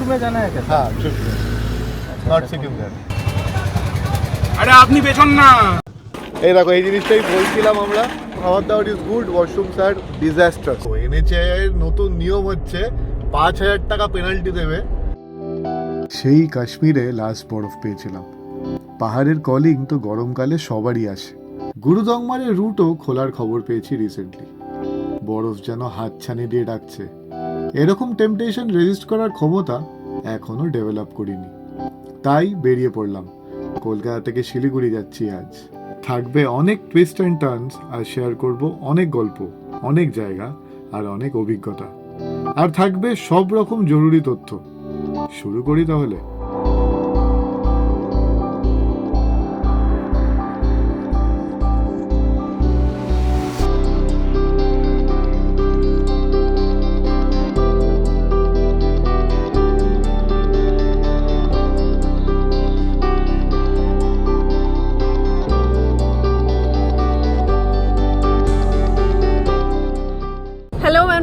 में जाना है क्या? हाँ ट्रिप में, नॉट सिকিম जाना। আরে আপনি পেছন না। এই দেখো এই জিনিসটাই বলছিলাম আমরা, খাওয়ার দাওয়ার ইজ গুড, ওয়াশরুমস আর ডিজাস্টার। এনএচএআই এর নতুন নিয়ম হচ্ছে 5,000 টাকা পেনাল্টি দেবে। সেই কাশ্মীরে লাস্ট বরফ পেয়েছিলাম। পাহাড়ের কলিং তো গরমকালে সবারই আসে। গুরুদংমারের রুটও খোলার খবর পেয়েছি রিসেন্টলি। বরফ যেন হাতছানি দিয়ে ডাকছে। এরকম টেম্পটেশন রেজিস্ট করার ক্ষমতা এখনো ডেভেলপ করিনি, তাই বেরিয়ে পড়লাম। কলকাতা থেকে শিলিগুড়ি যাচ্ছি আজ। থাকবে অনেক টুইস্ট অ্যান্ড টার্নস, আর শেয়ার করব অনেক গল্প, অনেক জায়গা আর অনেক অভিজ্ঞতা, আর থাকবে সব রকম জরুরি তথ্য। শুরু করি তাহলে।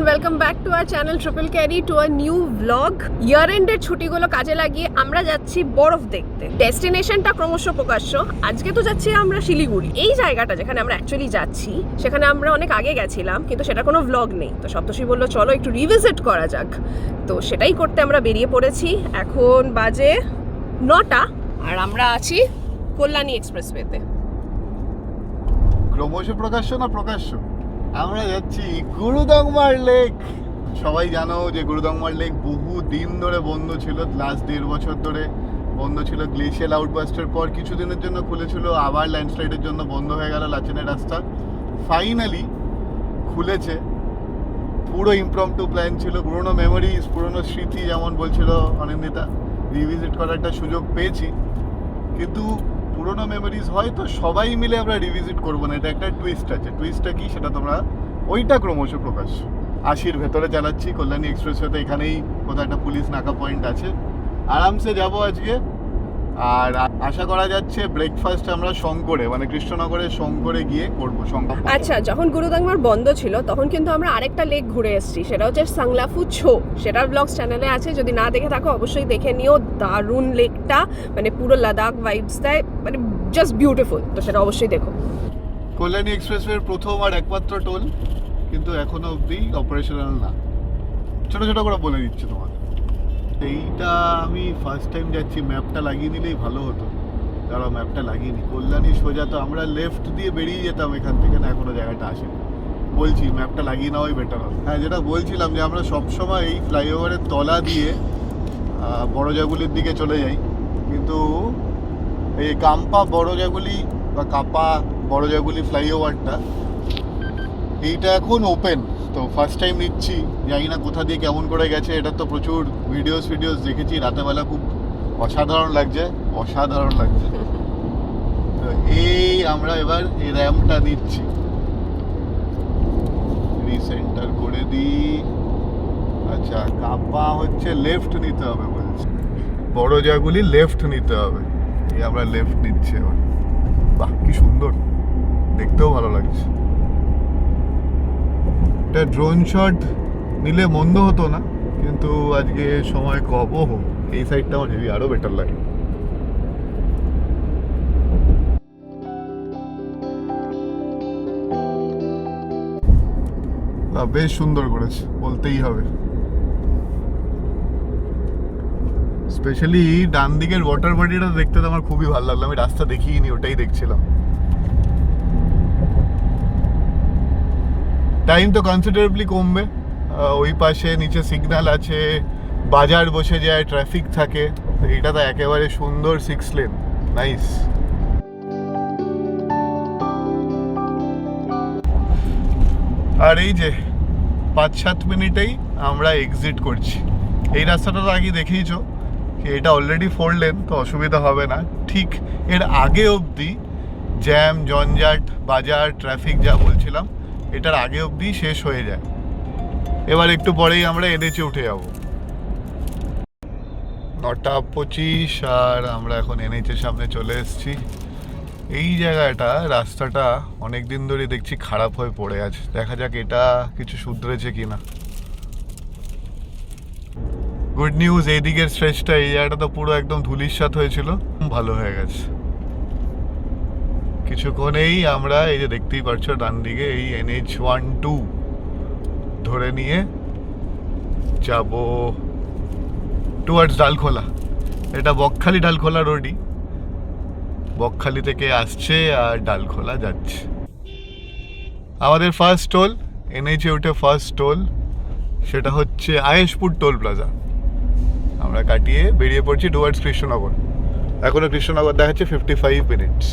Welcome back to our channel triple carry to a new vlog. Year এন্ডের ছুটিগুলো কাজে লাগিয়ে আমরা যাচ্ছি বরফ দেখতে। ডেস্টিনেশনটা ক্রমশ প্রকাশ্য। আজকে তো যাচ্ছি আমরা শিলিগুড়ি। এই জায়গাটা যেখানে আমরা অ্যাকচুয়ালি যাচ্ছি সেখানে আমরা অনেক আগে গেছিলাম, কিন্তু সেটা কোনো ব্লগ নেই। তো সপ্তর্ষি বললো চলো একটু রিভিজিট করা যাক, তো সেটাই করতে আমরা বেরিয়ে পড়েছি। এখন বাজে 9টা আর আমরা আছি কল্যাণী এক্সপ্রেসওয়েতে। ক্রমশ প্রকাশ্য না প্রকাশ্য, আমরা যাচ্ছি গুরুদংমার লেক। সবাই জানো যে গুরুদংমার লেক বহু দিন ধরে বন্ধ ছিল, লাস্ট 1.5 বছর ধরে বন্ধ ছিল। গ্লেশিয়াল আউটবাস্টের পর কিছুদিনের জন্য খুলেছিল, আবার ল্যান্ডস্লাইডের জন্য বন্ধ হয়ে গেল লাচেনের রাস্তা। ফাইনালি খুলেছে। পুরো ইমপ্রম্পটু প্ল্যান ছিল, পুরোনো মেমোরিজ, পুরোনো স্মৃতি যেমন বলছিল অনিন্দিতা, রিভিজিট করার একটা সুযোগ পেয়েছি। কিন্তু পুরোনো মেমোরিজ হয়তো সবাই মিলে আমরা রিভিজিট করবো না, এটা একটা টুইস্ট আছে। টুইস্টটা কি সেটা তোমরা, ওইটা ক্রমশ প্রকাশ্য। 80-র ভেতরে চালাচ্ছি কল্যাণী এক্সপ্রেসওয়েতে, এখানেই কোথাও একটা পুলিশ নাকা পয়েন্ট আছে, আরামসে যাবো আজকে। আর আশা করা যাচ্ছে ব্রেকফাস্ট আমরা শঙ্করে, মানে কৃষ্ণনগরের শঙ্করে গিয়ে করবো। আচ্ছা, যখন গুরুদংমার বন্ধ ছিল তখন কিন্তু আমরা আরেকটা লেক ঘুরে এসেছি, সেটা হচ্ছে সাংলাফু ছো। সেটার ব্লগস চ্যানেলে আছে, যদি না দেখে থাকো অবশ্যই দেখে নিও। দারুণ লেকটা, মানে পুরো লাদাখ ভাইবস দেয়, মানে জাস্ট বিউটিফুল। তো সেটা অবশ্যই দেখো। কল্যাণী এক্সপ্রেসওয়ের প্রথম আর একমাত্র টোল, কিন্তু এখনো অবধি অপারেশনাল না। ছোট ছোট করে বলে দিচ্ছি তোমাকে। এইটা আমি ফার্স্ট টাইম যাচ্ছি, ম্যাপটা লাগিয়ে নিলেই ভালো হতো। কারণ ম্যাপটা লাগিয়ে নি। কল্যাণী সোজা তো আমরা লেফট দিয়ে বেরিয়ে যেতাম এখান থেকে, না এখনো জায়গাটা আসেনি। বলছি ম্যাপটা লাগিয়ে নেওয়াই বেটার হবে। হ্যাঁ, যেটা বলছিলাম যে আমরা সবসময় এই ফ্লাইওভারের তলা দিয়ে বড়জাগুলির দিকে চলে যাই, কিন্তু এই কাম্পা বড়জাগুলি বা কাপা বড়জাগুলি ফ্লাইওভারটা এইটা এখন ওপেন। তো ফার্স্ট টাইম নিচ্ছি, জানি না কোথা দিয়ে কেমন করে গেছে। এটা তো প্রচুর ভিডিওস দেখেছি, রাতেরবেলা খুব অসাধারণ লাগছে, অসাধারণ লাগছে। তো এই আমরা এবার এই র্যাম্পটা নিচ্ছি, রিসেন্টার করে দিই। আচ্ছা, কাপা হচ্ছে লেফট নিতে হবে বলছে, বড় জায়গাগুলি লেফট নিতে হবে। এই আমরা লেফট নিচ্ছি এবার। বাহ, কি সুন্দর, দেখতেও ভালো লাগছে। এটা ড্রোন শট নিলে মন্দ হতো না, কিন্তু আজকে সময় কম। ওহো, এই সাইডটা আমার হেভি আরো বেটার লাগে। বেশ সুন্দর করেছে, বলতেই হবে। স্পেশালি ডান দিকের ওয়াটার বডিটা দেখতে তো আমার খুবই ভালো লাগলো। আমি রাস্তা দেখিনি, ওটাই দেখছিলাম। টাইম তো কনসিডারেবলি কমবে। ওই পাশে নিচে সিগন্যাল আছে, বাজার বসে যায়, ট্রাফিক থাকে। তো এটা তো একেবারে সুন্দর 6 লেন, নাইস। আর এই যে 5-7 মিনিটেই আমরা এক্সিট করছি। এই রাস্তাটা তো আগে দেখেইছো, এটা অলরেডি 4 লেন, তো অসুবিধা হবে না। ঠিক এর আগে অবধি জ্যাম, জঞ্জাট, বাজার, ট্রাফিক যা বলছিলাম, এটার আগে অবধি শেষ হয়ে যায়। এবার একটু পরেই আমরা এনএচে উঠে যাব। 9:25 আর আমরা এখন এনএচের সামনে চলে এসেছি। এই জায়গাটা, রাস্তাটা অনেক দিন ধরে দেখছি খারাপ হয়ে পড়ে আছে। দেখা যাক এটা কিছু শুধরেছে কিনা। গুড নিউজ, এই দিকের স্ট্রেচটা, এই জায়গাটা তো পুরো একদম ধুলিস্যাৎ হয়েছিল, ভালো হয়ে গেছে। কিছুক্ষণেই আমরা এই যে দেখতেই পাচ্ছ ডান দিকে এই NH12 ধরে নিয়ে যাব টুয়ার্ডস ডালখোলা। এটা বকখালি ডালখোলা রোডই, বকখালি থেকে আসছে আর ডালখোলা যাচ্ছে। আমাদের ফার্স্ট টোল, NH উঠে ফার্স্ট টোল, সেটা হচ্ছে আয়েশপুর টোল প্লাজা। আমরা কাটিয়ে বেরিয়ে পড়ছি টুয়ার্ডস কৃষ্ণনগর। এখনো কৃষ্ণনগর দেখাচ্ছে 55 মিনিটস।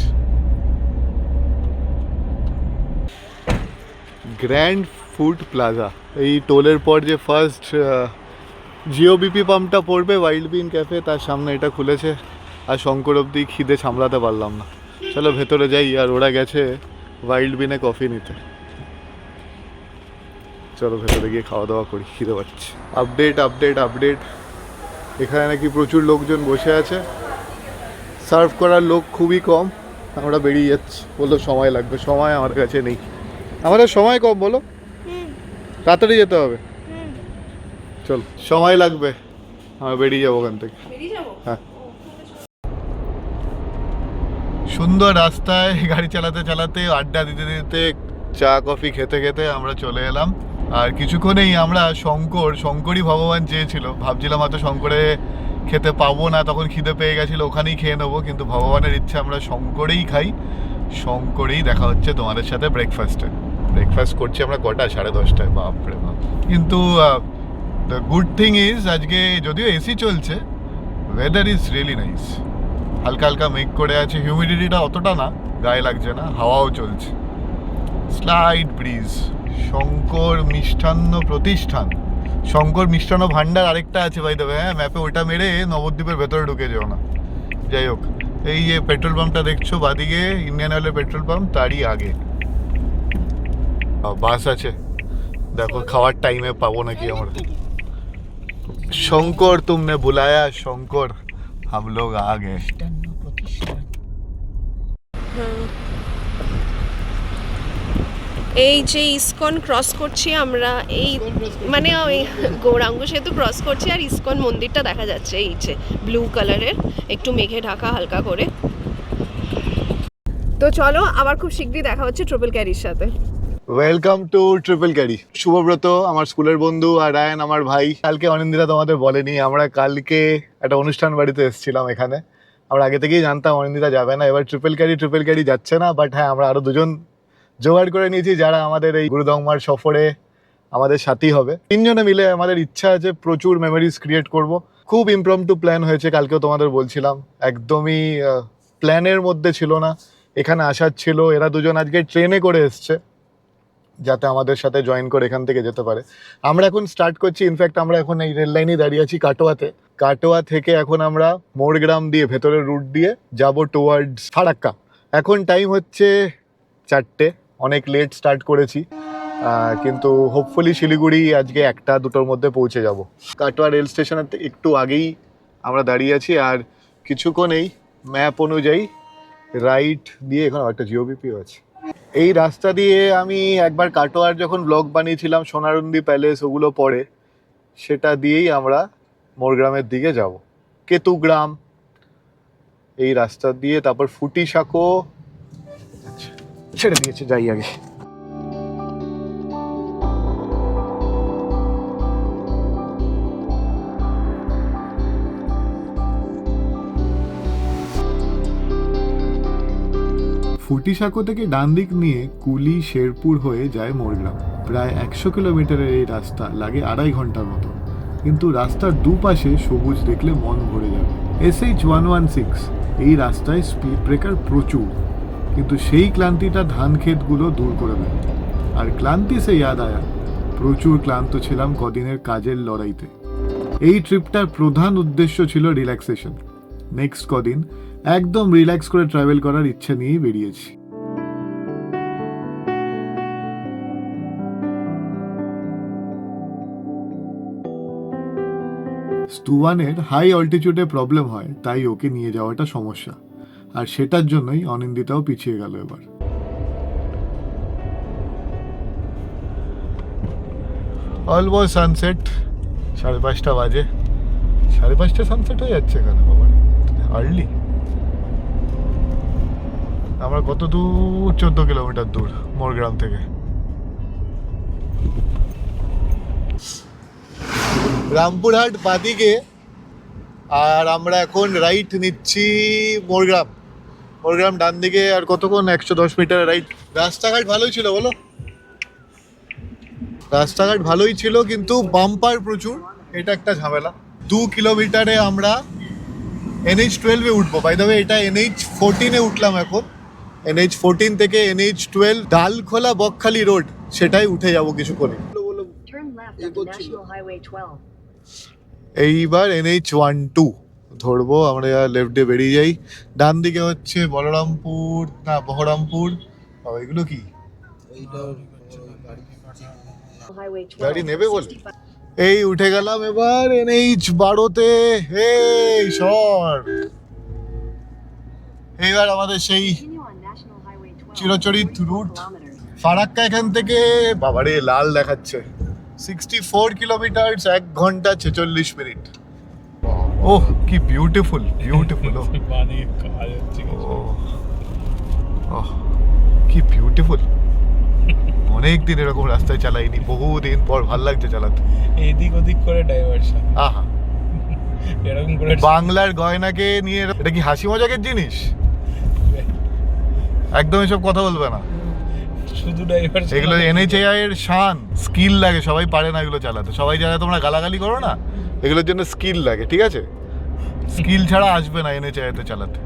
গ্র্যান্ড ফুড প্লাজা, এই টোলের পর যে ফার্স্ট জিওবিপি পাম্পটা পড়বে ওয়াইল্ড বিন ক্যাফে, তার সামনে এটা খুলেছে। আর শঙ্কর অব্দি খিদে সামলাতে পারলাম না, চলো ভেতরে যাই। আর ওরা গেছে ওয়াইল্ড বিনে কফি নিতে, চলো ভেতরে গিয়ে খাওয়া দাওয়া করি, খিদে পাচ্ছি। আপডেট আপডেট আপডেট, এখানে নাকি প্রচুর লোকজন বসে আছে, সার্ভ করার লোক খুবই কম। আমরা বেরিয়ে যাচ্ছি, বললো সময় লাগবে, সময় আমার কাছে নেই, আমাদের সময় কম, বলো তাড়াতাড়ি যেতে হবে। চল, সময় লাগবে, আমরা বেরিয়ে যাবো ওখান থেকে। হ্যাঁ, সুন্দর রাস্তায় গাড়ি চালাতে চালাতে, আড্ডা দিতে দিতে, চা কফি খেতে খেতে আমরা চলে এলাম। আর কিছুক্ষণেই আমরা শঙ্করই ভগবান চেয়েছিল, ভাবছিলাম হয়তো শঙ্করে খেতে পাবো না, তখন খিদে পেয়ে গেছিলো, ওখানেই খেয়ে নেবো, কিন্তু ভগবানের ইচ্ছে আমরা শঙ্করেই খাই। শঙ্করেই দেখা হচ্ছে তোমাদের সাথে ব্রেকফাস্টে। ব্রেকফাস্ট করছি আমরা কটা, 10:30, বাপরে বাপ। কিন্তু দ্য গুড থিং ইজ আজকে যদিও এসি চলছে, ওয়েদার ইজ রিয়েলি নাইস। হালকা হালকা মেঘ করে আছে, হিউমিডিটিটা অতটা না, গায়ে লাগছে না, হাওয়াও চলছে, স্লাইড ব্রিজ। শঙ্কর মিষ্টান্ন প্রতিষ্ঠান, শঙ্কর মিষ্টান্ন ভান্ডার আরেকটা আছে বাই দ্য ওয়ে, হ্যাঁ ম্যাপে ওটা মেরে নবদ্বীপের ভেতরে ঢুকে যেও না। যাই হোক, এই যে পেট্রোল পাম্পটা দেখছো বাদিকে, ইন্ডিয়ান অয়েলের পেট্রোল পাম্প, তারই আগে বাস আছে। দেখো খাওয়ার টাইমে পাবো নাকি আমরা। শঙ্কর তুমনে বুলায়া, শঙ্কর हम लोग आ गए। এই যে ইসকন ক্রস করছি আমরা, এই মানে ওই গৌরাঙ্গ সেতু ক্রস করছি, আর ইসকন মন্দিরটা দেখা যাচ্ছে এই যে ব্লু কালারের, একটু মেঘে ঢাকা হালকা করে। তো চলো, আবার খুব শীঘ্রই দেখা হচ্ছে ট্রিপল ক্যারির সাথে। Welcome to triple carry. Subhabrata আমার স্কুলের বন্ধু, আর রায়ন আমার ভাই। কালকে অনিন্দিতা তোমাদের বলেনি, আমরা কালকে একটা অনুষ্ঠান বাড়িতে এসেছিলাম এখানে। আমরা আগে থেকেই জানতাম অনিন্দিতা যাবে না, এবার ট্রিপল ক্যারি যাচ্ছে না, বাট হ্যাঁ আমরা আরো দুজন জোগাড় করে নিয়েছি যারা আমাদের এই গুরুদংমার সফরে আমাদের সাথী হবে। 3 জনে মিলে আমাদের ইচ্ছা আছে প্রচুর মেমোরিজ ক্রিয়েট করব। খুব ইমপ্রম্পটু প্ল্যান হয়েছে, কালকেও তোমাদের বলছিলাম, একদমই প্ল্যানের মধ্যে ছিল না। এখানে আসার ছিল, এরা দুজন আজকে ট্রেনে করে এসছে যাতে আমাদের সাথে জয়েন করে এখান থেকে যেতে পারে। আমরা এখন স্টার্ট করছি, ইনফ্যাক্ট আমরা এখন এই রেল লাইনে দাঁড়িয়ে আছি কাটোয়াতে। কাটোয়া থেকে এখন আমরা মোড়গ্রাম দিয়ে ভেতরের রুট দিয়ে যাব টুয়ার্ডস ফারাক্কা। এখন টাইম হচ্ছে 4টে, অনেক লেট স্টার্ট করেছি, কিন্তু হোপফুলি শিলিগুড়ি আজকে 1-2টোর মধ্যে পৌঁছে যাব। কাটোয়া রেল স্টেশনের একটু আগেই আমরা দাঁড়িয়ে আছি, আর কিছুক্ষণেই ম্যাপ অনুযায়ী রাইট দিয়ে, এখানে একটা জিওবিপিও আছে। এই রাস্তা দিয়ে আমি একবার কাটোয়ার যখন ব্লগ বানিয়েছিলাম, সোনারুন্দি প্যালেস ওগুলো পরে, সেটা দিয়েই আমরা মোরগ্রামের দিকে যাব। কেতুগ্রাম এই রাস্তা দিয়ে, তারপর ফুটিসাঁকো, ছেড়ে দিয়েছে, যাই আগে। ফুটিসাঁকো থেকে ডান দিক নিয়ে কুলি শেরপুর হয়ে যায় মোরগ্রাম। প্রায় 100 কিলোমিটারের এই রাস্তা, লাগে 2.5 ঘন্টার মতো, কিন্তু রাস্তার দুপাশে সবুজ দেখলে মন ভরে যাবে। SH116 এই রাস্তায় স্পিড ব্রেকার প্রচুর, কিন্তু সেই ক্লান্তিটা ধান ক্ষেতগুলো দূর করে দেয়। আর ক্লান্তি সে ইয়াদ আয়া, প্রচুর ক্লান্ত ছিলাম কদিনের কাজের লড়াইতে। এই ট্রিপটার প্রধান উদ্দেশ্য ছিল রিল্যাক্সেশন। নেক্সট কদিন একদম রিল্যাক্স করে ট্রাভেল করার ইচ্ছা নিয়েই বেরিয়েছি। স্টুয়ানের হাই অল্টিটিউডে প্রবলেম হয়, তাই ওকে নিয়ে যাওয়াটা সমস্যা, আর সেটার জন্যই অনিন্দিতাও পিছিয়ে গেল এবার। অলমোস্ট সানসেট, 5:30 বাজে। 5:30 সানসেট হয়ে যাচ্ছে এখানে বাবা, আর্লি। আমরা কত দূর? 14 কিলোমিটার দূর মোরগ্রাম থেকে। রামপুরহাট বাদিকে, আর আমরা এখন রাইট নিচ্ছি মোরগ্রাম। মোরগ্রাম ডান দিকে, আর কতক্ষণ? 110 মিটার রাইট। রাস্তাঘাট ভালোই ছিল বলো? রাস্তাঘাট ভালোই ছিল, কিন্তু বাম্পার প্রচুর, এটা একটা ঝামেলা। 2 কিলোমিটারে আমরা NH12 এ উঠবো। বাই দ্য ওয়ে, এটা NH14 এ উঠলাম এখন। NH14 থেকে NH12 ডালখোলা বকখালি রোড, সেটাই উঠে যাবো কিছুক্ষণে। Turn left onto National Highway 12. এইবার NH12 ধরবো আমরা, লেফট দিয়ে বেরিয়ে যাই। ডান দিকে হচ্ছে বলরামপুর, না বহরমপুর। এগুলো কি Highway 12. গাড়ি নেবে বলে? এই উঠে গেলাম এবার NH12-তে। এই সর, এইবার আমাদের সেই Continue on National Highway 12. চিরচরিত 44 রুট। kilometers. ফারাক্কা এখান থেকে, বাবারে লাল দেখাচ্ছে, 64 কিলোমিটার, 1 ঘন্টা 46 মিনিট। ওহ কি বিউটিফুল, বিউটিফুল। কি বিউটিফুল। অনেকদিন এরকম রাস্তায় চালাইনি, বহুদিন পর ভাল লাগছে চালাতে। এদিক ওদিক করে ডাইভারশন, আহা, এরকম করে বাংলার গয়নাকে নিয়ে এটা কি হাসি মজাকের জিনিস? একদম এসব কথা বলবে না। শুধু ডাইভারশন। এগুলো NHAI এর শান, স্কিল লাগে, সবাই পারে না এগুলো চালাতে। সবাই যারা তোমরা গালাগালি করো না, এগুলোর জন্য স্কিল লাগে, ঠিক আছে? স্কিল ছাড়া আসবে না NHAI তে চালাতে,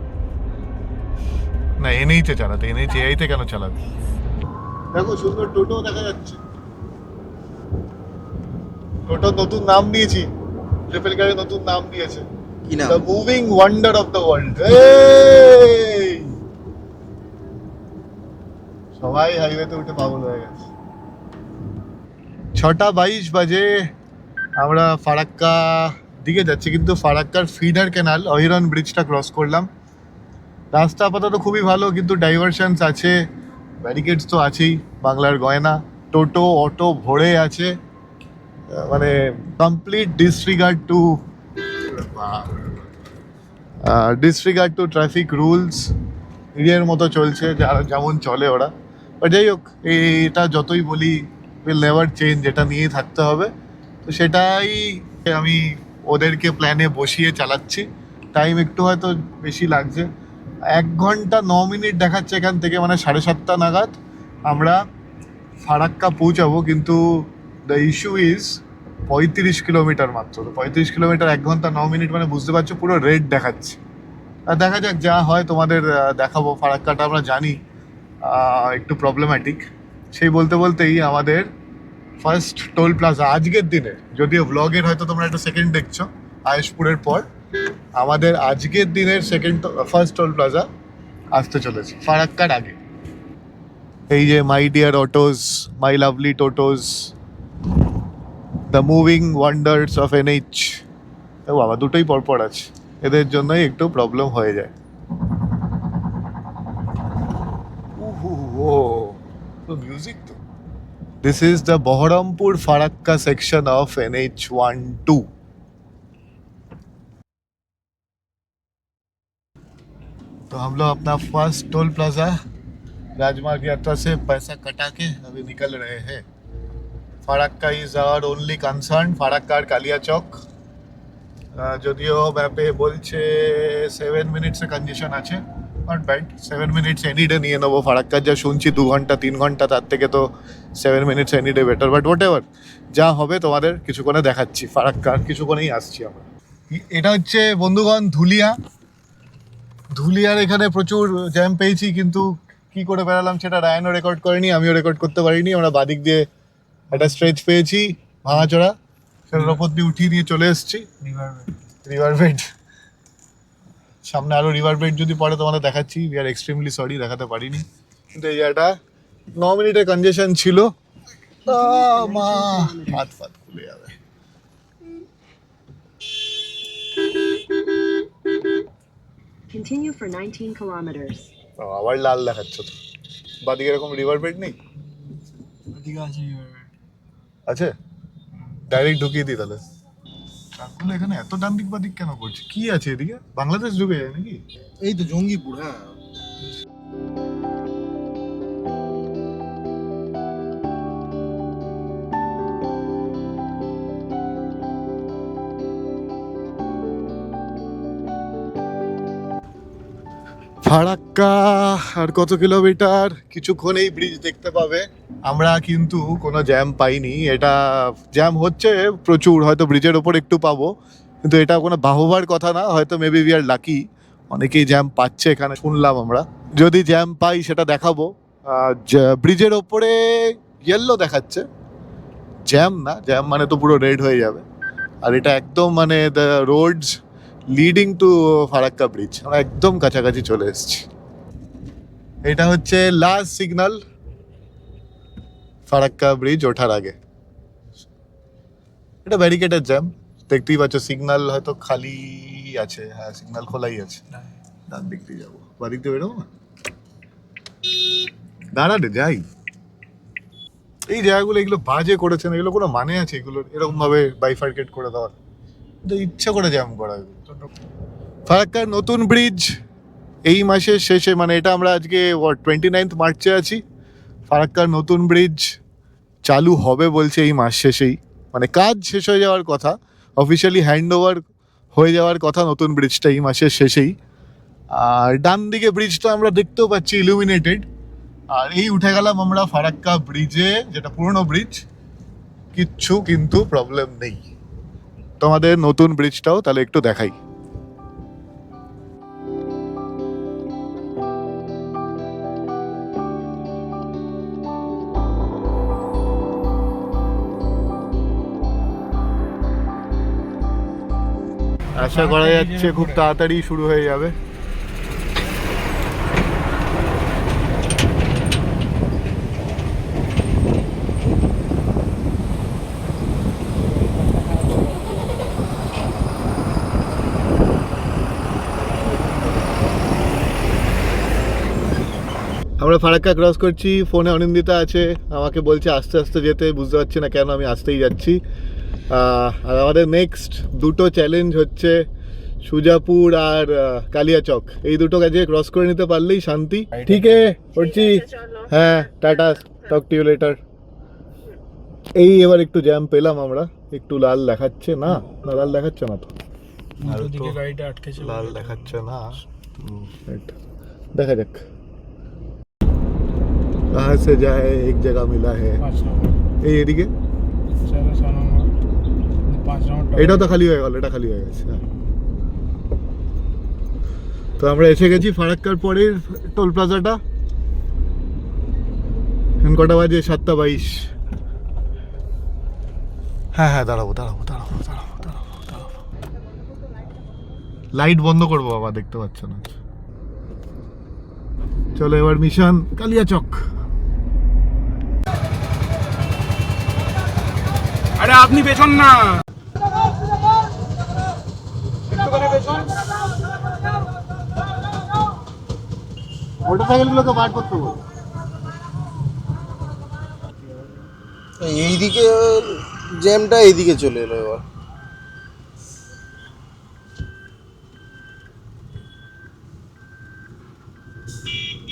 না NH এ চালাতে, NHAI তে কেন চালাবে? দেখো সুন্দর টোটো দেখা যাচ্ছে। টোটো নতুন নাম দিয়েছি, ট্রিপল ক্যারি নতুন নাম দিয়েছে, কি নাম? The moving wonder of the world. সবাই হাইওয়েতে উঠে পাগল হয়ে গেছে। 6:22 বাজে, আমরা ফারাক্কা দিকে যাচ্ছি, কিন্তু ফারাক্কার ফিডার ক্যানাল অহিরন ব্রিজটা ক্রস করলাম। রাস্তা আপাতত খুবই ভালো, কিন্তু ডাইভারশনস আছে, ব্যারিকেডস তো আছেই। বাংলার গয়না, টোটো অটো ভরে আছে, মানে complete disregard to traffic rules, ইন্ডিয়ার মতো চলছে, যেমন চলে ওরা। বাট যাই হোক, এটা যতই বলি উইল নেভার চেঞ্জ, এটা নিয়ে থাকতে হবে। তো সেটাই আমি ওদেরকে প্ল্যানে বসিয়ে চালাচ্ছি। টাইম একটু হয়তো বেশি লাগছে, 1 ঘন্টা 9 মিনিট দেখাচ্ছে এখান থেকে, মানে 7:30 নাগাদ আমরা ফারাক্কা পৌঁছাবো। কিন্তু দ্য ইস্যু ইজ 35 কিলোমিটার মাত্র। 35 কিলোমিটার 1 ঘন্টা 9 মিনিট, মানে বুঝতে পারছো পুরো রেড দেখাচ্ছে। আর দেখা যাক, যা হয় তোমাদের দেখাবো। ফারাক্কাটা আমরা জানি একটু প্রবলেম্যাটিক। সেই বলতে বলতেই আমাদের ফার্স্ট টোল প্লাজা আজকের দিনে, যদিও ব্লগের হয়তো তোমরা একটা সেকেন্ড দেখছো আয়েশপুরের পর, আমাদের আজকের দিনের ফার্স্ট টোল প্লাজা আসতে চলেছে ফারাক্কার আগে। এই যে my dear autos, my lovely totos, the moving wonders of NH। ও বাবা, দুটোই পরপর আছে, এদের জন্যই একটু প্রবলেম হয়ে যায়। মিউজিক তো। This is the Baharampur Farakka section of NH12. तो हम लोग अपना फर्स्ट टोल प्लाजा राजमार्ग यात्रा से पैसा कटा के अभी निकल रहे हैं। Farakka is our only concern, Farakka और कालिया चौक। যদিও ম্যাপে বলছে 7 মিনিটসে কনজেশন আছে, not bad. 7 minutes any day নিয়ে নেবো। ফারাক্কার যা শুনছি 2 ঘন্টা 3 ঘন্টা, তার থেকে তো 7 minutes any day better. But what ever, যা হবে তোমাদের কিছুক্ষণে দেখাচ্ছি। ফারাক্কার কিছুক্ষণেই আসছি আমরা। এটা হচ্ছে বন্ধুগণ ধুলিয়া। ধুলিয়ার এখানে প্রচুর জ্যাম পেয়েছি, কিন্তু কি করে বেরালাম সেটা রায়ানও রেকর্ড করেনি, আমিও রেকর্ড করতে পারিনি। আমরা বাদিক দিয়ে একটা স্ট্রেচ পেয়েছি ভাঙাচোরা, সেটার ওপর দিয়ে উঠিয়ে নিয়ে চলে এসেছি রিভার বেড। সামনে আরও রিভার বেড যদি পড়ে তোমাদের দেখাচ্ছি। উই আর এক্সট্রিমলি সরি, দেখাতে পারিনি। কিন্তু এই জায়গাটা 9 মিনিটের কনজেশন ছিল। মা হাত ফাত খুলে যাবে। Continue for 19 kilometers. আবার লাল দেখাচ্ছ তো। বাদিকে এরকম রিভার বেড নেই? আছে, ডাইরেক্ট ঢুকিয়ে দিই তাহলে। ট্রাকগুলো এখানে এত ডান দিক বাদিক কেন করছে? কি আছে এদিকে? বাংলাদেশ ঢুকে যায় নাকি? এই তো জঙ্গিপুর, হ্যাঁ। ফারাক্কা আর কত কিলোমিটার, কিছুক্ষণ এই ব্রিজ দেখতে পাবে। আমরা কিন্তু কোনো জ্যাম পাইনি, এটা জ্যাম হচ্ছে প্রচুর, হয়তো ব্রিজের ওপর একটু পাবো, কিন্তু এটা কোনো বাহবার কথা না, হয়তো মেবি উই আর লাকি। অনেকেই জ্যাম পাচ্ছে এখানে শুনলাম আমরা, যদি জ্যাম পাই সেটা দেখাবো। ব্রিজের ওপরে ইয়েলো দেখাচ্ছে, জ্যাম না, জ্যাম মানে তো পুরো রেড হয়ে যাবে। আর এটা একদম মানে the roads leading to Farakka bridge, আমরা একদম কাছাকাছি চলে এসেছি। এটা হচ্ছে লাস্ট সিগন্যাল ফারাক্কা ব্রিজ ওঠার আগে। এটা ব্যারিকেডের জ্যাম, দেখতেই পাচ্ছ। সিগন্যাল হয়তো খালি আছে, হ্যাঁ সিগন্যাল খোলাই আছে। ডান দিক দিয়ে যাবো, বাদিক দিয়ে বেরোবো না, দাঁড়ালে যাই। এই জায়গাগুলো এগুলো বাজে করেছেন, এগুলো কোনো মানে আছে এগুলো এরকম ভাবে বাইফার্কেট করে দেওয়ার? ইচ্ছা করে জ্যাম করা। ফারাক্কার নতুন ব্রিজ এই মাসের শেষে, মানে এটা আমরা আজকে 29 মার্চে আছি। ফারাক্কার নতুন ব্রিজ চালু হবে বলছে এই মাস শেষেই, মানে কাজ শেষ হয়ে যাওয়ার কথা, অফিসিয়ালি হ্যান্ড ওভার হয়ে যাওয়ার কথা নতুন ব্রিজটা এই মাসের শেষেই। আর ডান দিকে ব্রিজটা আমরা দেখতেও পাচ্ছি ইলুমিনেটেড। আর এই উঠে গেলাম আমরা ফারাক্কা ব্রিজে, যেটা পুরনো ব্রিজ, কিচ্ছু কিন্তু প্রবলেম নেই। তোমাদের নতুন ব্রিজটাও তাহলে একটু দেখাই। আশা করা যাচ্ছে খুব তাড়াতাড়ি শুরু হয়ে যাবে। আমরা ফারাক্কা ক্রস করছি, ফোনে অনিন্দিতা আছে, আমাকে বলছে আস্তে আস্তে যেতে, বুঝতে পারছি না কেন, আমি আস্তেই যাচ্ছি। আর আমাদের নেক্সট দুটো চ্যালেঞ্জ হচ্ছে সুজাপুর আর কালিয়াচক, এই দুটো কাজে ক্রস করে নিতে পারলেই শান্তি। ঠিক আছে করছি, হ্যাঁ tata, talk to you later. এই এবার একটু জ্যাম পেলাম আমরা, একটু লাল দেখাচ্ছে না, না লাল দেখাচ্ছে না তো, দিকে গাড়িটা আটকে ছিল, লাল দেখাচ্ছে না, দেখা যাক। कहाँ से जाए, एक जगह मिला है 5 নম্বর, এই এদিকে। চলো 6 নম্বর, 5 নম্বর। এটাও তো খালি হয়ে গেল, এটা খালি হয়ে গেছে। হ্যাঁ, তো আমরা এসে গেছি ফারাক্কার পরের টোল প্লাজাটা। এখন কটা বাজে? 7:22। হ্যাঁ হ্যাঁ, দাঁড়াবো দাঁড়াবো দাঁড়াবো দাঁড়াবো দাঁড়াবো দাঁড়াবো। লাইট বন্ধ করবো বাবা, দেখতে পাচ্ছ না। চলো এবার মিশন কালিয়াচক। আরে আপনি পেছন না, মোটরসাইকেলগুলোকে বার করতে বল। এইদিকে জ্যামটা এইদিকে চলে এলো এবার।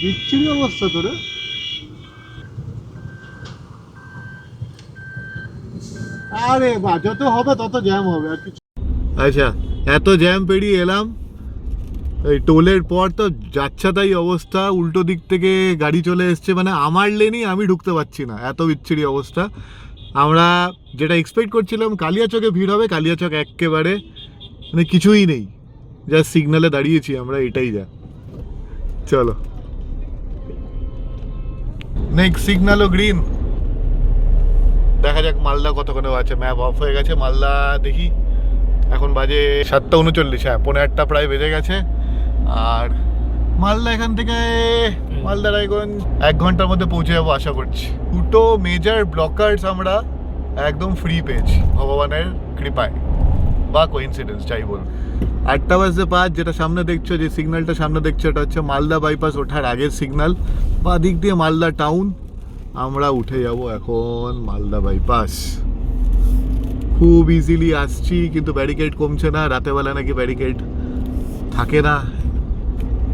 বিচ্ছিরি অবস্থা তো রে। আরে বা, যত হবে তত জ্যাম হবে আর কিছু। আচ্ছা, এত জ্যাম পেরিয়ে এলাম, এই টোলের পর তো যাচ্ছা তাই অবস্থা, উল্টো দিক থেকে গাড়ি চলে এসছে, মানে আমার লেনই আমি ঢুকতে পারছি না, এত বিচ্ছিরি অবস্থা। আমরা যেটা এক্সপেক্ট করছিলাম কালিয়াচকে ভিড় হবে, কালিয়াচক একেবারে মানে কিছুই নেই, যা সিগনালে দাঁড়িয়েছি আমরা, এটাই যা। চলো নেক্সট সিগন্যালও গ্রিন, দেখা যাক মালদা কতক্ষণে আছে। ম্যাপ অফ হয়ে গেছে, মালদা দেখি এখন বাজে 7:39, হ্যাঁ 8:15 প্রায় বেজে গেছে। আর মালদা এখান থেকে মালদা রায়গঞ্জ 1 ঘন্টার মধ্যে পৌঁছে যাবো আশা করছি। দুটো মেজর ব্লকার্স আমরা একদম ফ্রি পেয়েছি ভগবানের কৃপায় বা কোইন্সিডেন্স, যাই বলুন। 8:05, যেটা সামনে দেখছো, যে সিগন্যালটা সামনে দেখছো, এটা হচ্ছে মালদা বাইপাস ওঠার আগের সিগন্যাল, বা দিক দিয়ে মালদা টাউন। আমরা উঠে যাব এখন মালদা বাইপাস। খুব ইজিলি আসছি, কিন্তু ব্যারিকেড কমছে না। রাতেবেলা নাকি ব্যারিকেড থাকে না,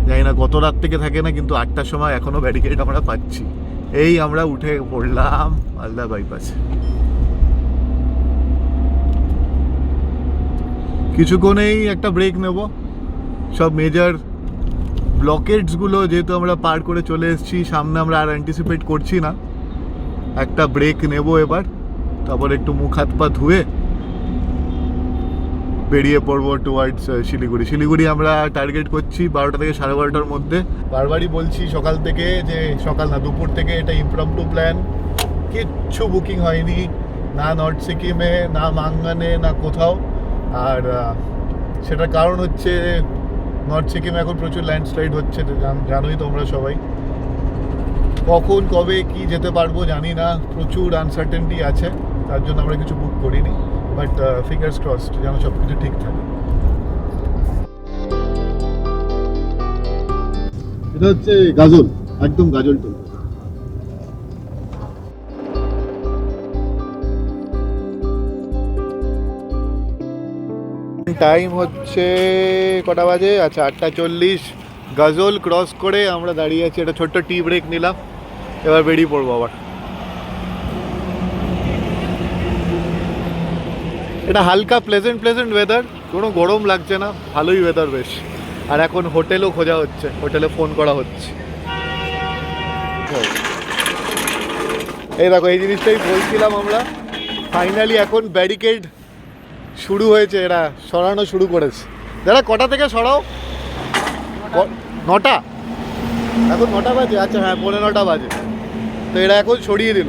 জানি না কত রাত থেকে থাকে না, কিন্তু 8টার সময় এখনো ব্যারিকেড আমরা পাচ্ছি। এই আমরা উঠে পড়লাম মালদা বাইপাসে। কিছুক্ষণেই একটা ব্রেক নেব। সব মেজর ব্লকেটসগুলো যেহেতু আমরা পার করে চলে এসেছি, সামনে আমরা আর অ্যান্টিসিপেট করছি না। একটা ব্রেক নেব এবার, তারপর একটু মুখ হাত পা ধুয়ে বেরিয়ে পড়বো টুয়ার্ডস শিলিগুড়ি। শিলিগুড়ি আমরা টার্গেট করছি 12টা থেকে 12:30টার মধ্যে। বারবারই বলছি সকাল থেকে, যে সকাল না দুপুর থেকে, এটা ইমপ্রম্পটু প্ল্যান, কিচ্ছু বুকিং হয়নি, না নর্থ সিকিমে, না মাঙ্গানে, না কোথাও। আর সেটার কারণ হচ্ছে নর্থ সিকিমে এখন প্রচুর ল্যান্ডস্লাইড হচ্ছে, জানোই তোমরা সবাই। কখন কবে কি যেতে পারবো জানি না, প্রচুর আনসার্টেনটি আছে, তার জন্য আমরা কিছু বুক করিনি। বাট ফিঙ্গার্স ক্রসড যেন সব কিছু ঠিক থাকে। এটা হচ্ছে গাজল, একদম গাজল টোল। টাইম হচ্ছে কটা বাজে? আচ্ছা 8:40। গাজল ক্রস করে আমরা দাঁড়িয়ে আছি, একটা ছোট্ট টি ব্রেক নিলাম, এবার বেরিয়ে পড়বো আবার। এটা হালকা প্লেজেন্ট ওয়েদার, কোনো গরম লাগছে না, ভালোই ওয়েদার বেশ। আর এখন হোটেলও খোঁজা হচ্ছে, হোটেলে ফোন করা হচ্ছে। এই দেখো, এই জিনিসটাই বলছিলাম আমরা, ফাইনালি এখন ব্যারিকেড শুরু হয়েছে, এরা সরানো শুরু করেছে। দাদা কটা থেকে সরাও? 9টা? এখন 9টা বাজে? আচ্ছা হ্যাঁ, 9:15 বাজে। তো এরা এখন সরিয়ে দিল।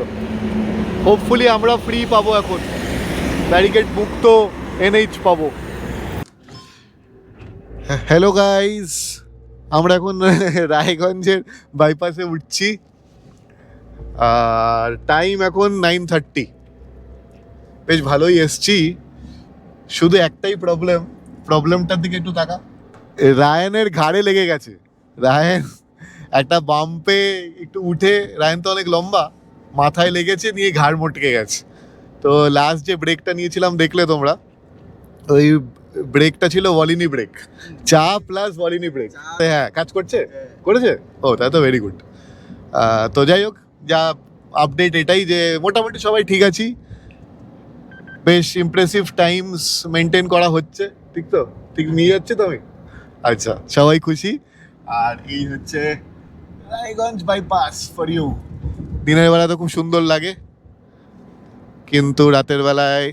হোপফুলি আমরা ফ্রি পাবো এখন, ব্যারিকেড মুক্ত এনএইচ পাবো। হ্যালো গাইস, আমরা এখন রায়গঞ্জের বাইপাসে উঠছি, আর টাইম এখন 9:30। বেশ ভালোই এসছি, শুধু একটাই প্রবলেমটার দিকে একটু তাকা। রায়ানের ঘাড়ে লেগে গেছে। রায়ান একটা বাম্পে একটু উঠে, রায়ান তো অনেক লম্বা, মাথায় লেগেছে, নিয়ে ঘাড় মটকে গেছে। তো লাস্ট যে ব্রেকটা নিয়েছিলাম দেখলে তোমরা, ওই ব্রেকটা ছিল ভলিনি ব্রেক, চা প্লাস ভলিনি ব্রেক। হ্যাঁ, কাজ করেছে? ও তাই তো, ভেরি গুড। তো যাই হোক, যা আপডেট এটাই যে মোটামুটি সবাই ঠিক আছি, বেশ ইমপ্রেসিভ টাইমস মেনটেন করা হচ্ছে। ঠিক তো? ঠিক নিয়ে যাচ্ছে তো আমি? আচ্ছা, সবাই খুশি। আর এই হচ্ছে রায়গঞ্জ বাইপাস ফর ইউ। দিনের বেলা তো খুব সুন্দর লাগে, কিন্তু রাতের বেলায়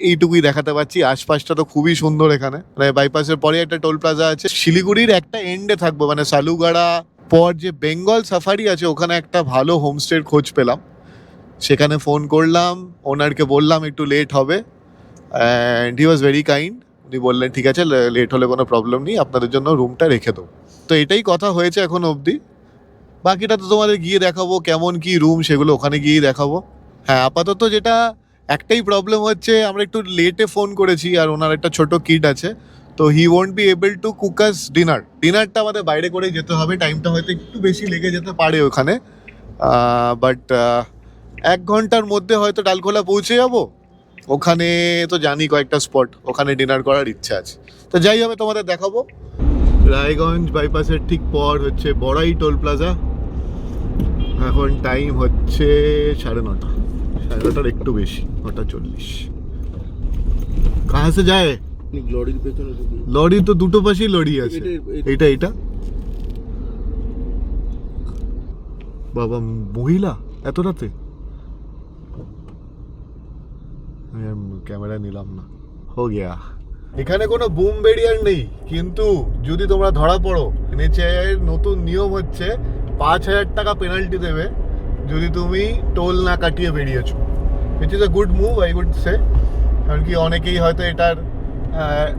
এইটুকুই দেখাতে পারছি। আশপাশটা তো খুবই সুন্দর এখানে। মানে বাইপাসের পরে একটা টোল প্লাজা আছে, শিলিগুড়ির একটা এন্ডে থাকবো, মানে সালুগাড়া পর যে বেঙ্গল সাফারি আছে, ওখানে একটা ভালো হোমস্টের খোঁজ পেলাম। সেখানে ফোন করলাম, ওনারকে বললাম একটু লেট হবে, and he was very kind. উনি বললেন ঠিক আছে, লেট হলে কোনো প্রবলেম নেই, আপনাদের জন্য রুমটা রেখে দেবো। তো এটাই কথা হয়েছে এখন অবধি। বাকিটা তো তোমাদের গিয়ে দেখাবো, কেমন কি রুম সেগুলো ওখানে গিয়েই দেখাবো। হ্যাঁ, আপাতত যেটা একটাই প্রবলেম হচ্ছে, আমরা একটু লেটে ফোন করেছি, আর ওনার একটা ছোট কিড আছে, তো he won't be able to cook us ডিনারটা আমাদের বাইরে করেই যেতে হবে। টাইমটা হয়তো একটু বেশি লেগে যেতে পারে ওখানে, বাট 1 ঘন্টার মধ্যে হয়তো ডালখোলা পৌঁছে যাবো। ওখানে তো জানি কয়েকটা স্পট, ওখানে ডিনার করার ইচ্ছা আছে। তো যাই হবে, তোমাদের দেখাবো। রায়গঞ্জ বাইপাসের ঠিক পর হচ্ছে বড়াই টোল প্লাজা। এখন টাইম হচ্ছে 9:30 একটু বেশি, 9:40। কাহা সে যায়? লরির পেছনে লরি তো দুটো পাশেই লরি আছে। এইটা বাবা, মহিলা এত রাতে? ক্যামেরা নিলাম না, হো গিয়া। এখানে কোনো বুম ব্যারিয়ার নেই, কিন্তু যদি তোমরা ধরা পড়ো, এনএইচএআই নতুন নিয়ম হচ্ছে 5,000 টাকা পেনাল্টি দেবে যদি তুমি টোল না কাটিয়ে বেরিয়েছো। Which is a good move, I would say. কারণ কি, অনেকেই হয়তো এটার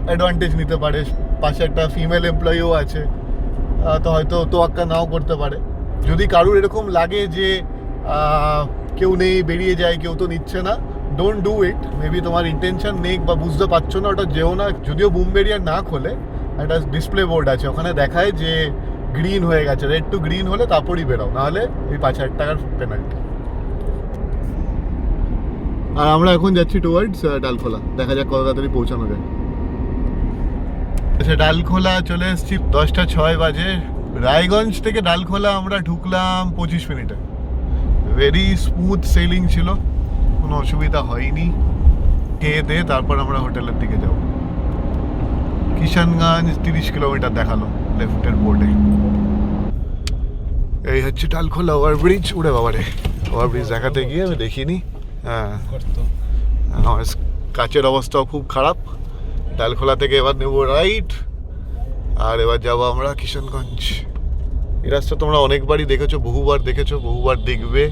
অ্যাডভান্টেজ নিতে পারে। পাশে একটা ফিমেল এমপ্লয়িও আছে, তো হয়তো তোয়াক্কা নাও করতে পারে। যদি কারুর এরকম লাগে যে কেউ নেই, বেরিয়ে যায়, কেউ তো নিচ্ছে না, ডোন্ট ডু ইট। মেবি তোমার ইন্টেনশন নেই বা বুঝতে পারছো না, ওটা যেও না। যদিও বুম ব্যারিয়ার না খোলে, একটা ডিসপ্লে বোর্ড আছে, ওখানে দেখায় যে গ্রিন হয়ে গেছে, রেড টু গ্রিন হলে তারপরই বেরোও, নাহলে ওই 5,000 টাকার পেনাল্টি। আর আমরা এখন যাচ্ছি টুয়ার্ডস ডালখোলা, দেখা যাক কত তাড়াতাড়ি পৌঁছানো যায়। আচ্ছা, ডালখোলা চলে এসেছি, 10:06 বাজে। রায়গঞ্জ থেকে ডালখোলা আমরা ঢুকলাম 25 মিনিটে। ভেরি স্মুথ সেলিং ছিল, কোনো অসুবিধা হয়নি। খেয়ে দিয়ে তারপর আমরা হোটেলের দিকে যাব। কিষানগঞ্জ 30 কিলোমিটার দেখালো লেফটের বোর্ডে। এই হচ্ছে ডালখোলা ওভারব্রিজ। উড়ে বাবারে, ওভারব্রিজ দেখাতে গিয়ে আমি দেখিনি। হ্যাঁ, আমার কাচের অবস্থাও খুব খারাপ। ডালখোলা থেকে এবার নেব রাইট, আর এবার যাবো আমরা কিষানগঞ্জ। এই রাস্তা তোমরা অনেকবারই দেখেছো, বহুবার দেখেছো, বহুবার দেখবে।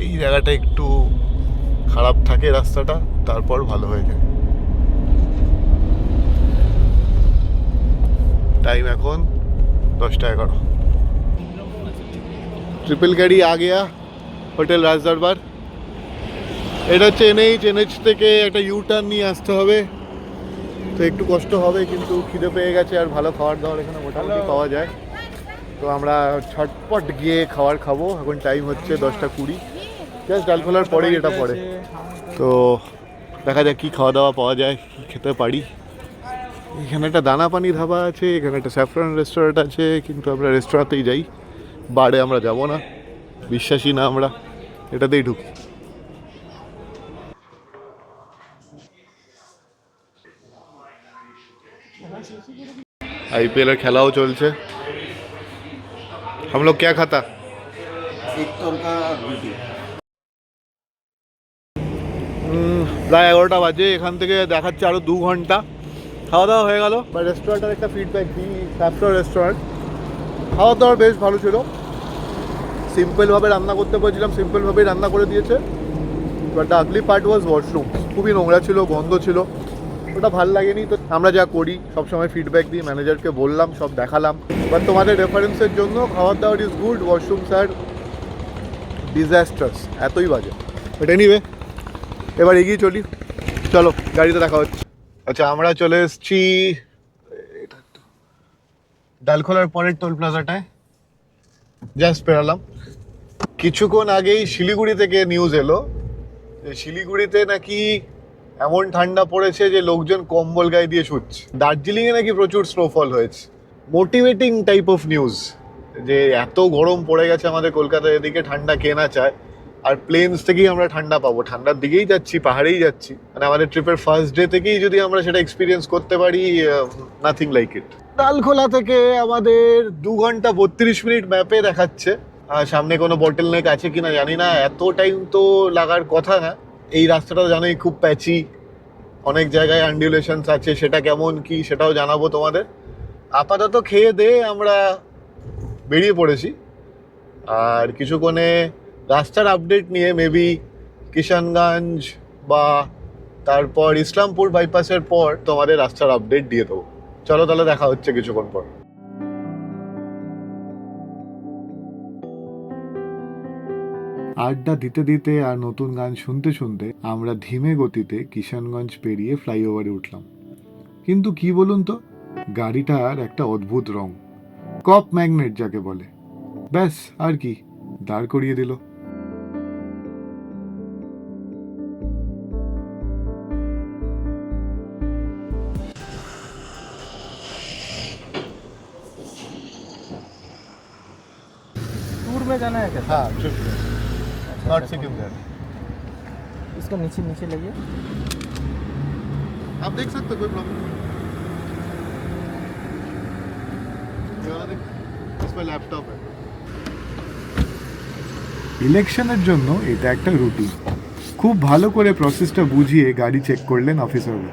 এই জায়গাটা একটু খারাপ থাকে রাস্তাটা, তারপর ভালো হয়ে যায়। टाइम এখন 10:11। ट्रिपल गाड़ी आ गया হোটেল রাজদরবার। এটা হচ্ছে এনএইচ থেকে একটা ইউ টার্ন নিয়ে আসতে হবে, তো একটু কষ্ট হবে, কিন্তু খিদে পেয়ে গেছে আর ভালো খাবার দাবার এখানে মোটামুটি পাওয়া যায়। তো আমরা ছটপট গিয়ে খাবার খাবো। এখন টাইম হচ্ছে 10:20, জাস্ট ডালখোলার পরেই এটা পড়ে। তো দেখা যাক কী খাওয়া দাওয়া পাওয়া যায়, কী খেতে পারি। এখানে একটা দানা পানি ধাবা আছে, এখানে একটা স্যাফরান রেস্টুরেন্ট আছে, কিন্তু আমরা রেস্টুরেন্টেই যাই, বারে আমরা যাব না, বিশ্বাসী না আমরা, এটাতেই ঢুকি। आईपीएल এর খেলাও চলছে। हम लोग क्या खाता? एक तड़का रोटी। প্রায় 11টা বাজে। এখান থেকে দেখাচ্ছে আরও 2 ঘন্টা। খাওয়া দাওয়া হয়ে গেল। বা রেস্টুরেন্টের একটা ফিডব্যাক দিই, স্যাফরান রেস্টুরেন্ট, খাওয়া দাওয়া বেশ ভালো ছিল। সিম্পলভাবে রান্না করতে বলেছিলাম, সিম্পলভাবেই রান্না করে দিয়েছে। But the ugly part was washroom, খুবই নোংরা ছিল, গন্ধ ছিল, ওটা ভাল লাগেনি। তো আমরা যা করি সবসময় ফিডব্যাক দিই, ম্যানেজারকে বললাম, সব দেখালাম। বাট তোমাদের রেফারেন্সের জন্য খাওয়ার দাওয়ার is good, washrooms R disasters, এতই বাজে। বাট এনিওয়ে, এবার এগিয়ে চলি, চলো গাড়িতে দেখা হচ্ছে। আচ্ছা, আমরা চলে এসেছি ডালখোলার পরের টোল প্লাজাটায়, জাস্ট পেরালাম। কিছুক্ষণ আগেই শিলিগুড়ি থেকে নিউজ এলো যে শিলিগুড়িতে নাকি এমন ঠান্ডা পড়েছে যে লোকজন কম্বল গায়ে দিয়ে শুচ্ছে। দার্জিলিংয়ে নাকি প্রচুর স্নোফল হয়েছে। মোটিভেটিং টাইপ অফ নিউজ, যে এত গরম পড়ে গেছে আমাদের কলকাতার এদিকে, ঠান্ডা কে না চায়। আর প্লেনস থেকেই আমরা ঠান্ডা পাবো, ঠান্ডার দিকেই যাচ্ছি, পাহাড়েই যাচ্ছি। মানে আমাদের ট্রিপের ফার্স্ট ডে থেকেই যদি আমরা সেটা এক্সপিরিয়েন্স করতে পারি, নাথিং লাইক ইট। ডালখোলা থেকে আমাদের 2 ঘন্টা 32 মিনিট ম্যাপে দেখাচ্ছে। সামনে কোনো বটল নেক আছে কিনা জানি না, এত টাইম তো লাগার কথা না। এই রাস্তাটা জানোই খুব প্যাচি, অনেক জায়গায় আনডিউলেশনস আছে, সেটা কেমন কি সেটাও জানাবো তোমাদের। আপাতত খেয়ে দিয়ে আমরা বেরিয়ে পড়েছি, আর কিছুক্ষণে রাস্তার আপডেট নিয়ে মেবি কিষানগঞ্জ বা তারপর ইসলামপুর বাইপাসের পর তোমাদের রাস্তার আপডেট দিয়ে দেবো। চলো তাহলে দেখা হচ্ছে কিছুক্ষণ পর। আড্ডা দিতে দিতে আর নতুন গান শুনতে শুনতে আমরা ধীমে গতিতে কিষানগঞ্জ পেরিয়ে ফ্লাইওভারে উঠলাম। কিন্তু কি বলুন তো, গাড়িটার একটা অদ্ভুত রং, কপ ম্যাগনেট যাকে বলে, ব্যাস আর কি, দাঁড় করিয়ে দিল। टूर में जाना है क्या? हाँ, नॉट सिक्किम जाना। इसको नीचे नीचे लगिए। आप देख सकते हो, कोई प्रॉब्लम नहीं। इसमें लैपटॉप है। ইলেকশনের জন্য এটা একটা রুটিন। খুব ভালো করে প্রসেসটা বুঝিয়ে গাড়ি চেক করলেন অফিসাররা,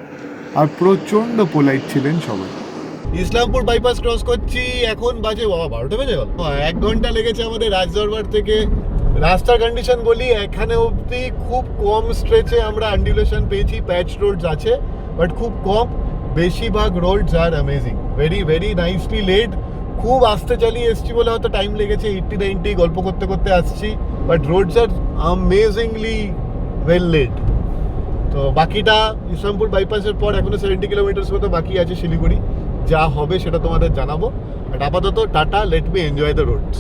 আর প্রচণ্ড পোলাইট ছিলেন সবাই। ইসলামপুর বাইপাস ক্রস করছি, এখন বাজে বাবা 12টা বেজে গেল। 1 ঘন্টা লেগেছে আমাদের রাজদরবার থেকে। রাস্তার কন্ডিশন বলি, এখানে অবধি খুব কম স্ট্রেচে আমরা আনডিউলেশন পেয়েছি, প্যাচ রোডস আছে বাট খুব কম। বেশিরভাগ roads are amazing, very very nicely laid. খুব আস্তে চালিয়ে এসছি বলে হয়তো টাইম লেগেছে, 80-90 গল্প করতে করতে আসছি, but roads are amazingly well laid. তো বাকিটা ইসলামপুর বাইপাসের পর এখনো 70 কিলোমিটার্স মতো বাকি আছে শিলিগুড়ি। যা হবে সেটা তোমাদের জানাবো, বাট আপাতত tata, let me enjoy the roads.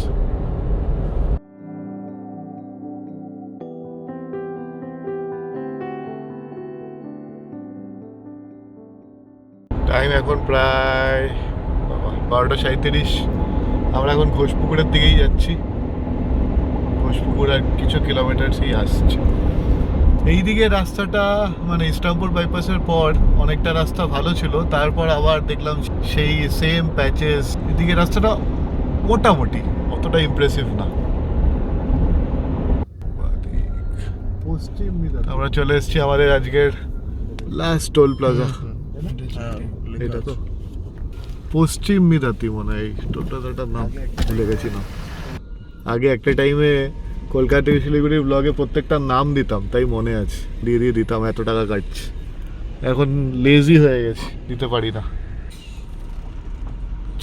এখন প্রায় 12:37। আমরা এখন ঘোষপুকুরের দিকেই যাচ্ছি। ঘোষপুকুর আর কিছু কিলোমিটারই আসছে। এইদিকে রাস্তাটা মানে ইসলামপুর বাইপাসের পর অনেকটা রাস্তা ভালো ছিল, তারপর আবার দেখলাম সেই সেম প্যাচেস। এদিকে রাস্তাটা মোটামুটি অতটা ইমপ্রেসিভ না। আমরা চলে এসেছি আমাদের আজকের লাস্ট টোল প্লাজা। এটা তো পশ্চিম মিদাতি মনে হয় টোল প্লাজাটার নাম, ভুলে গেছি না। আগে একটা টাইমে কলকাতা থেকে শিলিগুড়ির ব্লগে প্রত্যেকটা নাম দিতাম, তাই মনে আছে, দিয়ে দিতাম এত টাকা কাটছে। এখন লেজি হয়ে গেছি, দিতে পারি না।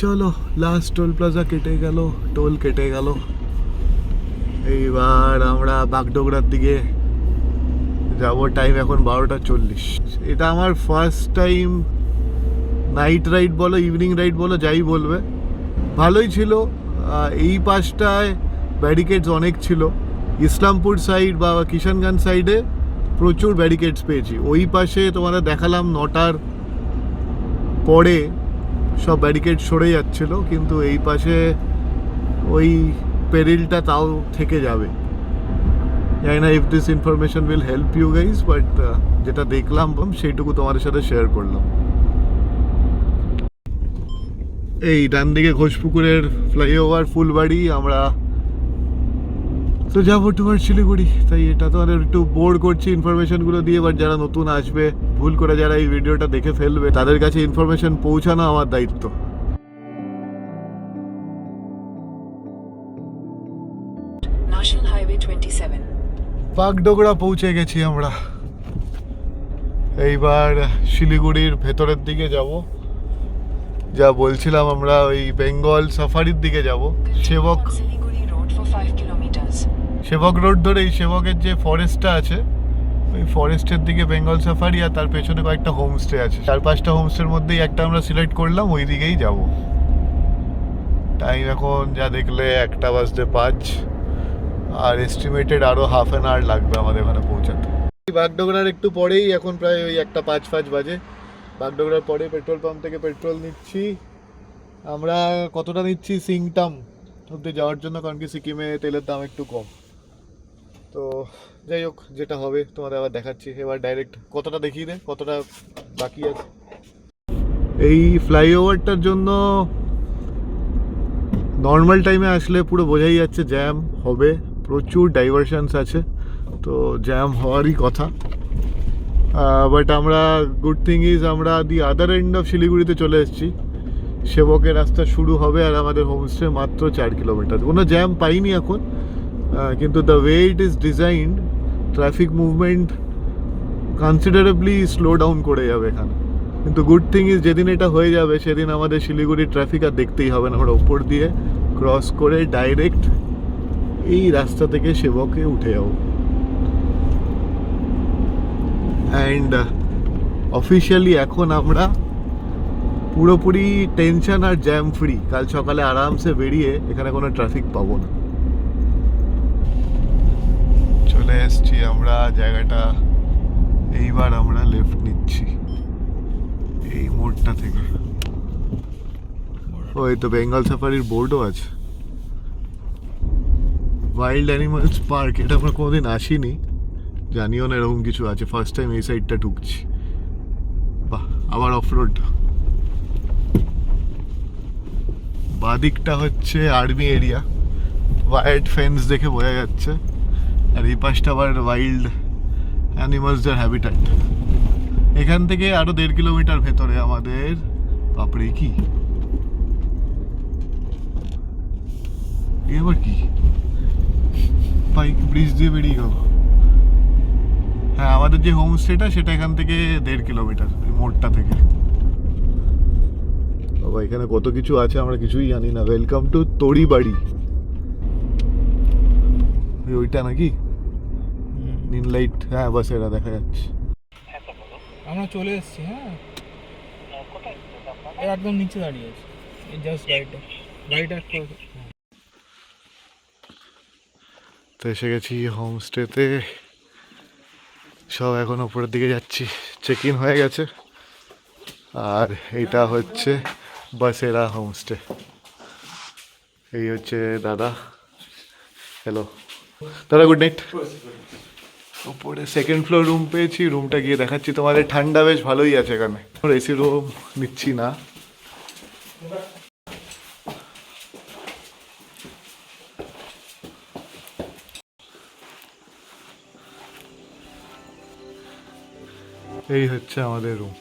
চলো লাস্ট টোল প্লাজা কেটে গেল, টোল কেটে গেল। এইবার আমরা বাগডোগরার দিকে যাবো। টাইম এখন 12:40। এটা আমার ফার্স্ট টাইম নাইট রাইড বলো ইভিনিং রাইড বলো যাই বলবে, ভালোই ছিল। এই পাশটায় ব্যারিকেডস অনেক ছিল। ইসলামপুর সাইড বা কিষানগঞ্জ সাইডে প্রচুর ব্যারিকেডস পেয়েছি। ওই পাশে তোমাদের দেখালাম 9টার পরে সব ব্যারিকেড সরে যাচ্ছিল, কিন্তু এই পাশে ওই পেরিলটা তাও থেকে যাবে। জানি না if this information will help you guys, but যেটা দেখলাম সেইটুকু তোমাদের সাথে শেয়ার করলাম। এই ডান দিকে ঘোষপুকুরের ফ্লাইওভার ফুলবাড়ি। আমরা তো যাবো টুয়ার্ড শিলিগুড়ি, তাই এটা তো আর একটু বোর করছি ইনফরমেশনগুলো দিয়ে। বাট যারা নতুন আসবে, ভুল করে যারা এই ভিডিওটা দেখে ফেলবে, তাদের কাছে ইনফরমেশন পৌঁছানো আমার দায়িত্ব। National Highway 27. বাগডোগরা পৌঁছে গেছি আমরা। এইবার শিলিগুড়ির ভেতরের দিকে যাব। যা বলছিলাম আমরা ওই বেঙ্গল সাফারির দিকে যাব। সেবক Siliguri Road for 5 kilometers. সেবক রোড ধরে এই সেবকের যে ফরেস্টটা আছে, ওই ফরেস্টের দিকে বেঙ্গল সাফারি, আর তার পেছনে কয়েকটা হোমস্টে আছে। 4-5টা হোমস্টের মধ্যেই একটা আমরা সিলেক্ট করলাম, ওই দিকেই যাব। টাইম এখন যা দেখলে 1:05, আর এস্টিমেটেড আরও হাফ অ্যান আওয়ার লাগবে আমাদের এখানে পৌঁছাতে। বাগডোগরার একটু পরেই, এখন প্রায় ওই 1:05 বাজে। বাগডোগরার পরে পেট্রোল পাম্প থেকে পেট্রোল নিচ্ছি। আমরা কতটা নিচ্ছি সিংটাম অব্দি যাওয়ার জন্য, কারণ কি সিকিমে তেলের দাম একটু কম। তো যাই হোক, যেটা হবে তোমাদের আবার দেখাচ্ছি। এবার ডাইরেক্ট কতটা দেখিয়ে দে, কতটা বাকি আছে। এই ফ্লাইওভারটার জন্য নর্মাল টাইমে আসলে পুরো বোঝাই যাচ্ছে জ্যাম হবে, প্রচুর ডাইভারশনস আছে, তো জ্যাম হওয়ারই কথা। বাট আমরা গুড থিং ইজ আমরা দি আদার এন্ড অফ শিলিগুড়িতে চলে এসেছি। সেবকের রাস্তা শুরু হবে আর আমাদের হোমস্টে মাত্র 4 কিলোমিটার। কোনো জ্যাম পাইনি এখন, কিন্তু the way it is designed, traffic movement considerably slow down করে যাবে এখানে। কিন্তু গুড থিং ইজ যেদিন এটা হয়ে যাবে সেদিন আমাদের শিলিগুড়ির ট্রাফিক আর দেখতেই হবে না। আমরা ওপর দিয়ে ক্রস করে ডাইরেক্ট এই রাস্তা থেকে সেবকে উঠে যাবো। অ্যান্ড অফিসিয়ালি এখন আমরা পুরোপুরি টেনশন আর জ্যাম ফ্রি। কাল সকালে আরামসে বেরিয়ে এখানে কোনো ট্রাফিক পাবো না। চলে এসছি আমরা জায়গাটা। এইবার আমরা লেফট নিচ্ছি এই মোড়টা থেকে। ওই তো বেঙ্গল সাফারির বোর্ডও আছে, ওয়াইল্ড অ্যানিমালস পার্ক। এটা আমরা কোনোদিন আসিনি, জানিও না এরকম কিছু আছে। ফার্স্ট টাইম এই সাইডটা ঢুকছি। বাহ, আবার অফরোড। বাদিকটা হচ্ছে আর্মি এরিয়া, ওয়াইড ফেন্স দেখে বোঝা যাচ্ছে। আর এই পাশটা আবার ওয়াইল্ড অ্যানিমালসদের হ্যাবিট্যাট। এখান থেকে আরো 1.5 কিলোমিটার ভেতরে আমাদের, বাপরে কি এবার কি বাইক ব্রিজ দিয়ে বেরিয়ে গেল। হ্যাঁ, আমাদের যে হোমস্টেটা সেটা এখান থেকে 1.5 কিলোমিটার মোড়টা থেকে। বাবা, এখানে কত কিছু আছে আমরা কিছুই জানি না। ওয়েলকাম টু তড়িবাড়ি। ওইটা নাকি নীল লাইট? হ্যাঁ, বাস এরা দেখা যাচ্ছে। আমরা চলে এসেছি। হ্যাঁ, একদম নিচে দাঁড়িয়ে আছি, জাস্ট রাইট একটু। তো এসে গেছি হোমস্টেতে। সব এখন ওপরের দিকে যাচ্ছি। চেক ইন হয়ে গেছে, আর এটা হচ্ছে বাসেরা হোমস্টে। এই হচ্ছে দাদা। হ্যালো দাদা, গুড নাইট। ওপরে সেকেন্ড ফ্লোর রুম পেয়েছি, রুমটা গিয়ে দেখাচ্ছি তোমাদের। ঠান্ডা বেশ ভালোই আছে এখানে, এসি রুম নিচ্ছি না। এই হচ্ছে আমাদের রুম।